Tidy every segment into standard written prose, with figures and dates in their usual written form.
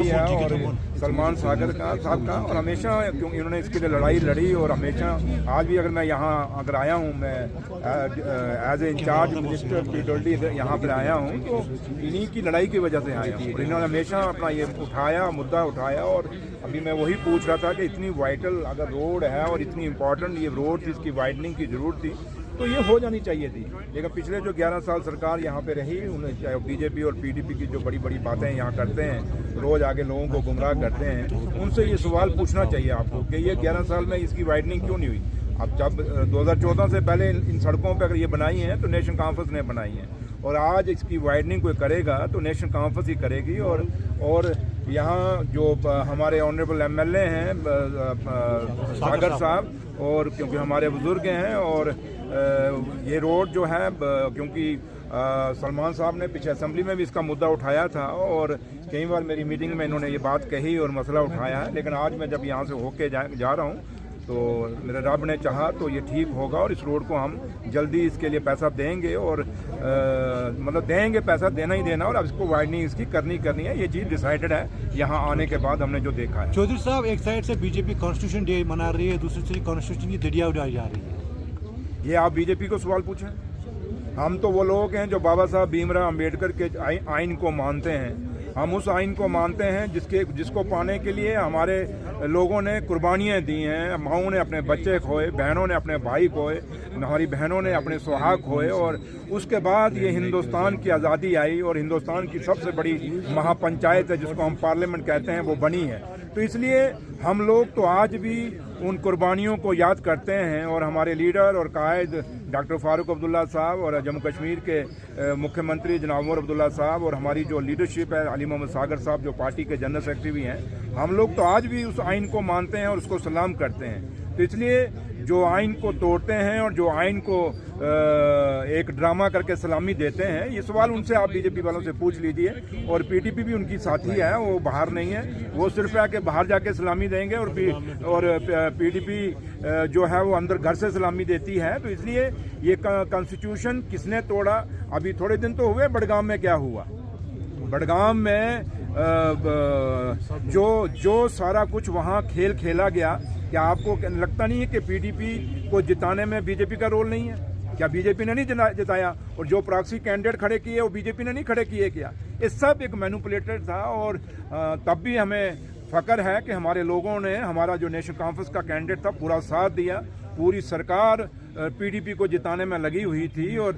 है और सलमान सागर साहब का, और हमेशा क्योंकि इन्होंने इसके लिए लड़ाई लड़ी, और हमेशा आज भी अगर मैं यहाँ अगर आया हूँ, मैं as a in-charge minister PWD यहाँ पर आया हूँ, तो इन्हीं की लड़ाई की वजह से आया हूँ। और इन्होंने हमेशा अपना ये मुद्दा उठाया, और अभी मैं वही पूछ रहा था कि इतनी वाइटल अगर रोड है और इतनी इम्पोर्टेंट ये रोड थी, इसकी वाइडनिंग की ज़रूरत थी, तो ये हो जानी चाहिए थी। लेकिन पिछले जो 11 साल सरकार यहाँ पे रही, उन्हें चाहे बीजेपी और पीडीपी की जो बड़ी बड़ी बातें यहाँ करते हैं, रोज़ आगे लोगों को गुमराह करते हैं, उनसे ये सवाल पूछना चाहिए आपको कि ये 11 साल में इसकी वाइडनिंग क्यों नहीं हुई। अब जब 2014 से पहले इन सड़कों पर अगर ये बनाई हैं तो नेशनल कॉन्फ्रेंस ने बनाई हैं, और आज इसकी वाइडनिंग कोई करेगा तो नेशनल कॉन्फ्रेंस ही करेगी। और यहाँ जो हमारे ऑनरेबल एमएलए हैं सागर साहब, और क्योंकि हमारे बुजुर्ग हैं, और ये रोड जो है क्योंकि सलमान साहब ने पीछे असेंबली में भी इसका मुद्दा उठाया था, और कई बार मेरी मीटिंग में इन्होंने ये बात कही और मसला उठाया है। लेकिन आज मैं जब यहाँ से होके जा रहा हूँ तो मेरे रब ने चाहा तो ये ठीक होगा, और इस रोड को हम जल्दी इसके लिए पैसा देंगे, और मतलब देंगे, पैसा देना ही देना, और अब इसको वाइडनिंग इसकी करनी है। ये चीज़ डिसाइडेड है यहाँ आने के बाद हमने जो देखा है। चौधरी साहब, एक साइड से बीजेपी कॉन्स्टिट्यूशन डे मना रही है, दूसरी से कॉन्स्टिट्यूशन की दरिया उड़ाई जा रही है। ये आप बीजेपी को सवाल पूछें। हम तो वो लोग हैं जो बाबा साहब भीमराव अम्बेडकर के आइन को मानते हैं। हम उस आइन को मानते हैं जिसको पाने के लिए हमारे लोगों ने कुर्बानियाँ दी हैं। माओं ने अपने बच्चे खोए, बहनों ने अपने भाई खोए, हमारी बहनों ने अपने सुहाग खोए, और उसके बाद ये हिंदुस्तान की आज़ादी आई, और हिंदुस्तान की सबसे बड़ी महापंचायत है जिसको हम पार्लियामेंट कहते हैं, वो बनी है। तो इसलिए हम लोग तो आज भी उन कुर्बानियों को याद करते हैं, और हमारे लीडर और कायद डॉक्टर फारूक अब्दुल्ला साहब, और जम्मू कश्मीर के मुख्यमंत्री जनाब उमर अब्दुल्ला साहब, और हमारी जो लीडरशिप है अली मोहम्मद सागर साहब जो पार्टी के जनरल सेक्रेटरी भी हैं, हम लोग तो आज भी उस आइन को मानते हैं और उसको सलाम करते हैं। तो इसलिए जो आइन को तोड़ते हैं और जो आइन को एक ड्रामा करके सलामी देते हैं, ये सवाल उनसे आप बीजेपी वालों से पूछ लीजिए। और पीडीपी भी उनकी साथी है, वो बाहर नहीं है, वो सिर्फ आके बाहर जाके सलामी देंगे, और पीडीपी जो है वो अंदर घर से सलामी देती है। तो इसलिए ये कॉन्स्टिट्यूशन किसने तोड़ा? अभी थोड़े दिन तो हुए, बडगाम में क्या हुआ? बडगाम में जो सारा कुछ वहाँ खेल खेला गया, क्या आपको लगता नहीं है कि पीडीपी को जिताने में बीजेपी का रोल नहीं है? क्या बीजेपी ने नहीं जिताया? और जो प्रॉक्सी कैंडिडेट खड़े किए वो बीजेपी ने नहीं खड़े किए क्या? ये सब एक मैनिपुलेटेड था। और तब भी हमें फख्र है कि हमारे लोगों ने हमारा जो नेशनल कॉन्फ्रेंस का कैंडिडेट था पूरा साथ दिया। पूरी सरकार पीडीपी को जिताने में लगी हुई थी। और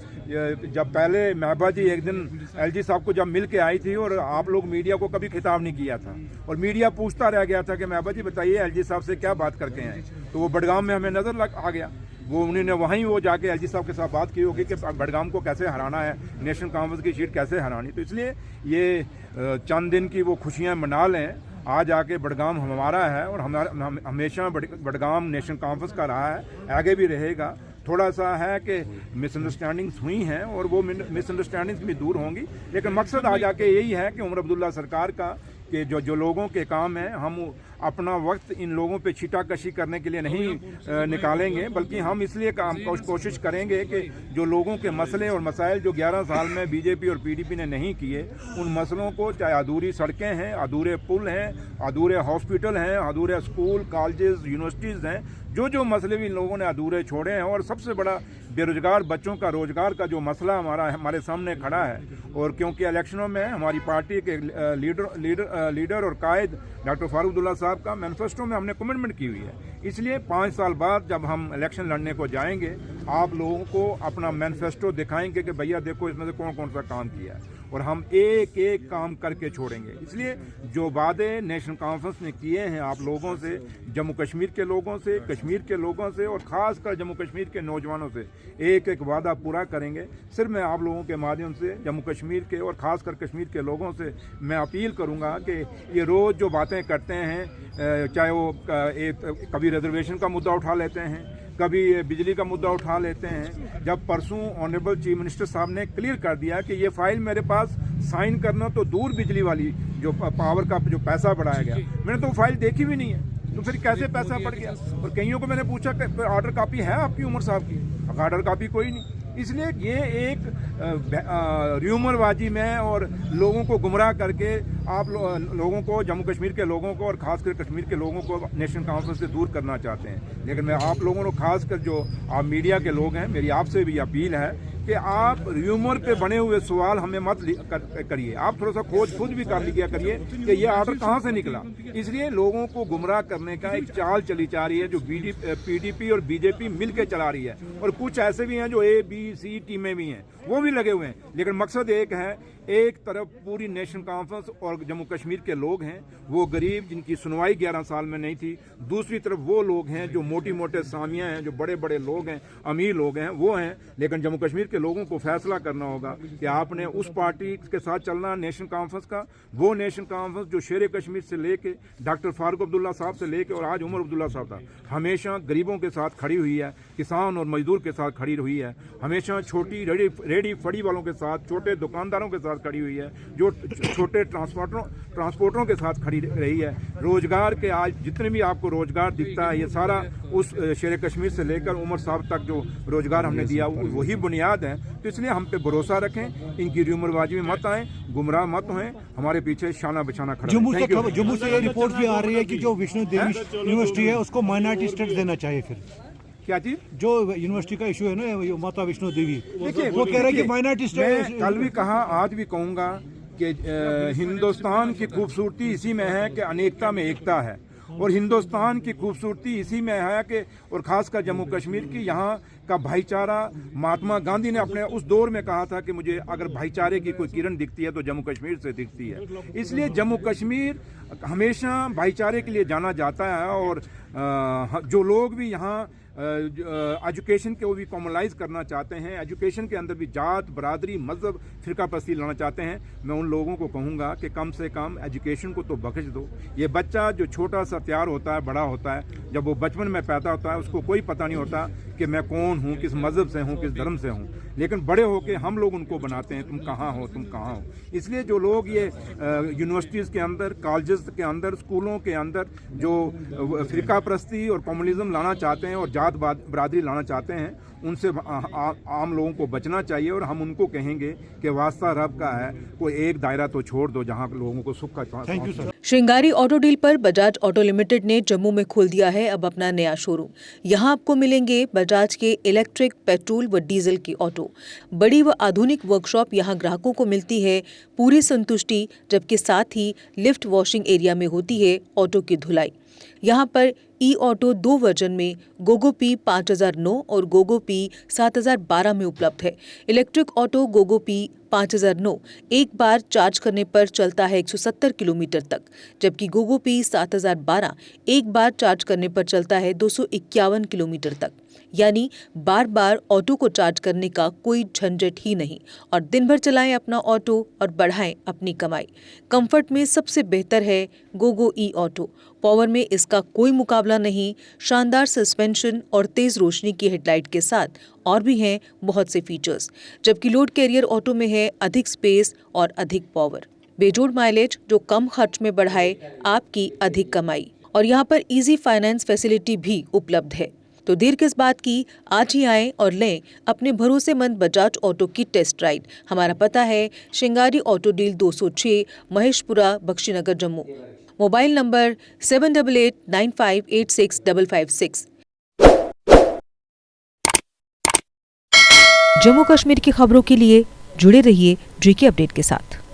जब पहले महबा जी एक दिन एलजी साहब को जब मिल के आई थी, और आप लोग मीडिया को कभी खिताब नहीं किया था, और मीडिया पूछता रह गया था कि महबा जी बताइए एलजी साहब से क्या बात करके आए, तो वो बडगाम में हमें नज़र आ गया। वो उन्होंने वहीं वो जाके एलजी साहब के साथ बात की होगी कि बडगाम को कैसे हराना है, नेशनल कॉन्फ्रेंस की सीट कैसे हरानी। तो इसलिए ये चंद दिन की वो खुशियाँ मना लें। आज आके बडगाम हमारा है, और हमेशा बडगाम नेशनल कॉन्फ्रेंस का रहा है, आगे भी रहेगा। थोड़ा सा है कि मिसअंडरस्टैंडिंग्स हुई हैं, और वो मिसअंडरस्टैंडिंग्स भी दूर होंगी। लेकिन मकसद आज आके यही है कि उमर अब्दुल्ला सरकार का कि जो लोगों के काम हैं, हम अपना वक्त इन लोगों पे छीटाकशी करने के लिए नहीं निकालेंगे, बल्कि हम इसलिए कोशिश करेंगे कि जो लोगों के मसले और मसाइल जो 11 साल में बीजेपी और पीडीपी ने नहीं किए, उन मसलों को, चाहे अधूरी सड़कें हैं, अधूरे पुल हैं, अधूरे हॉस्पिटल हैं, अधूरे स्कूल कॉलेजेस यूनिवर्सिटीज़ हैं, जो मसले भी इन लोगों ने अधूरे छोड़े हैं। और सबसे बड़ा बेरोजगार बच्चों का रोजगार का जो मसला हमारे सामने खड़ा है, और क्योंकि इलेक्शनों में हमारी पार्टी के लीडर और कायद डॉक्टर फारूक अब्दुल्ला साहब का मैनिफेस्टो में हमने कमिटमेंट की हुई है, इसलिए 5 साल बाद जब हम इलेक्शन लड़ने को जाएंगे, आप लोगों को अपना मैनिफेस्टो दिखाएंगे कि भैया देखो इसमें से कौन कौन सा काम किया है, और हम एक एक काम करके छोड़ेंगे। इसलिए जो वादे नेशनल कॉन्फ्रेंस ने किए हैं आप लोगों से, जम्मू कश्मीर के लोगों से, कश्मीर के लोगों से, और ख़ासकर जम्मू कश्मीर के नौजवानों से एक एक वादा पूरा करेंगे। सिर्फ मैं आप लोगों के माध्यम से जम्मू कश्मीर के और ख़ासकर कश्मीर के लोगों से मैं अपील करूंगा कि ये रोज़ जो बातें करते हैं, चाहे वो कभी रिजर्वेशन का मुद्दा उठा लेते हैं, कभी बिजली का मुद्दा उठा लेते हैं। जब परसों ऑनरेबल चीफ मिनिस्टर साहब ने क्लियर कर दिया कि ये फाइल मेरे पास साइन करना तो दूर, बिजली वाली जो पावर का जो पैसा बढ़ाया गया, मैंने तो वो फाइल देखी भी नहीं है, तो फिर कैसे पैसा बढ़ गया? और कईयों को मैंने पूछा कि ऑर्डर कॉपी है आपकी उमर साहब की? ऑर्डर कॉपी कोई नहीं। इसलिए ये एक र्यूमरबाजी में और लोगों को गुमराह करके आप लोगों को, जम्मू कश्मीर के लोगों को और ख़ासकर कश्मीर के लोगों को नेशनल कॉन्फ्रेंस से दूर करना चाहते हैं। लेकिन मैं आप लोगों को, खासकर जो आप मीडिया के लोग हैं, मेरी आपसे भी अपील है कि आप र्यूमर पे बने हुए सवाल हमें मत करिए। आप थोड़ा सा खोज खुद भी कर लिया करिए कि ये आर्डर कहाँ से निकला। इसलिए लोगों को गुमराह करने का एक चाल चली जा रही है जो पीडीपी और बीजेपी मिलकर चला रही है, और कुछ ऐसे भी हैं जो ए बी सी टीमें भी हैं, वो भी लगे हुए हैं। लेकिन मकसद एक है, एक तरफ पूरी नेशनल कॉन्फ्रेंस और जम्मू कश्मीर के लोग हैं, वो गरीब जिनकी सुनवाई 11 साल में नहीं थी, दूसरी तरफ वो लोग हैं जो मोटी मोटे सामियाँ हैं, जो बड़े बड़े लोग हैं, अमीर लोग हैं, वो हैं। लेकिन जम्मू कश्मीर के लोगों को फैसला करना होगा कि आपने उस पार्टी के साथ चलना नेशनल कॉन्फ्रेंस का, वो नेशनल कॉन्फ्रेंस जो शेर कश्मीर से लेके डॉक्टर फारूक अब्दुल्ला साहब से लेके और आज उमर अब्दुल्ला साहब था, हमेशा गरीबों के साथ खड़ी हुई है, किसान और मजदूर के साथ खड़ी हुई है, हमेशा छोटी रेडी फड़ी वालों के साथ, छोटे दुकानदारों के साथ खड़ी हुई है, जो छोटे ट्रांसपोर्टरों के साथ खड़ी रही है। रोजगार के आज जितने भी आपको रोजगार दिखता है, ये सारा उस शेर कश्मीर से लेकर उमर साहब तक जो रोजगार हमने दिया वही बुनियाद है। तो इसलिए हम पे भरोसा रखें, इनकी र्यूमरबाजी में मत आए, गुमराह मत हों, हमारे पीछे शाना बचाना खड़ा। जम्मू से ये रिपोर्ट भी आ रही है कि जो विष्णु देवी यूनिवर्सिटी है उसको माइनॉरिटी स्टेटस देना चाहिए। फिर क्या चीज, जो यूनिवर्सिटी का इशू है ना, माता वैष्णो देवी, देखिए वो कह रहे हैं कि माइनॉरिटी स्टेटस। कल भी कहा, आज भी कहूंगा कि हिंदुस्तान की खूबसूरती इसी में है कि अनेकता में एकता है, और हिंदुस्तान की खूबसूरती इसी में है कि, और खासकर जम्मू कश्मीर की, यहाँ का भाईचारा। महात्मा गांधी ने अपने उस दौर में कहा था कि मुझे अगर भाईचारे की कोई किरण दिखती है तो जम्मू कश्मीर से दिखती है। इसलिए जम्मू कश्मीर हमेशा भाईचारे के लिए जाना जाता है, और जो लोग भी यहाँ एजुकेशन को भी कॉमनलाइज करना चाहते हैं, एजुकेशन के अंदर भी जात, बरादरी, मजहब, फिरकापरस्ती लाना चाहते हैं, मैं उन लोगों को कहूँगा कि कम से कम एजुकेशन को तो बख्श दो। ये बच्चा जो छोटा सा तैयार होता है, बड़ा होता है, जब वो बचपन में पैदा होता है उसको कोई पता नहीं होता कि मैं कौन हूँ, किस मजहब से हूँ, किस धर्म से हूँ। लेकिन बड़े होके हम लोग उनको बनाते हैं, तुम कहाँ हो, तुम कहाँ हो। इसलिए जो लोग ये यूनिवर्सिटीज़ के अंदर, कॉलेजेस के अंदर, स्कूलों के अंदर जो फिरकापरस्ती और कम्युनलिज्म लाना चाहते हैं और जात बरादरी लाना चाहते हैं, उनसे आम लोगों को बचना चाहिए। और हम उनको कहेंगे कि वास्ता रब का है, कोई एक दायरा तो छोड़ दो जहां लोगों को सुख का। Thank you sir. Shringari auto deal पर बजाज ऑटो लिमिटेड ने जम्मू में खोल दिया है अब अपना नया शोरूम। यहां आपको मिलेंगे बजाज के इलेक्ट्रिक, पेट्रोल व डीजल की ऑटो। बड़ी व आधुनिक वर्कशॉप यहां ग्राहकों को मिलती है पूरी संतुष्टि, जबकि साथ ही लिफ्ट वॉशिंग एरिया में होती है ऑटो की धुलाई। यहाँ पर ई ऑटो 2 वर्जन में गोगो पी 5009 और गोगो पी 7012 में उपलब्ध है। इलेक्ट्रिक ऑटो गोगो पी 5009 एक बार चार्ज करने पर चलता है 170 किलोमीटर तक, जबकि गोगो पी 7012 एक बार चार्ज करने पर चलता है 251 किलोमीटर तक। यानी बार बार ऑटो को चार्ज करने का कोई झंझट ही नहीं, और दिन भर चलाएं अपना ऑटो और बढ़ाएं अपनी कमाई। कंफर्ट में सबसे बेहतर है गोगो ई ऑटो। पावर में इसका कोई मुकाबला नहीं। शानदार सस्पेंशन और तेज रोशनी की हेडलाइट के साथ और भी हैं बहुत से फीचर्स, जबकि लोड कैरियर ऑटो में है अधिक स्पेस और अधिक पावर। बेजोड़ माइलेज जो कम खर्च में बढ़ाए आपकी अधिक कमाई, और यहाँ पर इजी फाइनेंस फैसिलिटी भी उपलब्ध है। तो देर किस बात की, आज ही आएं और लें अपने भरोसेमंद बजाज ऑटो की टेस्ट राइड। हमारा पता है Shringari auto deal 206, Maheshpura, Bakshinagar, Jammu. Mobile number 7889586556। Jammu Kashmir की खबरों के लिए जुड़े रहिए GK अपडेट के साथ।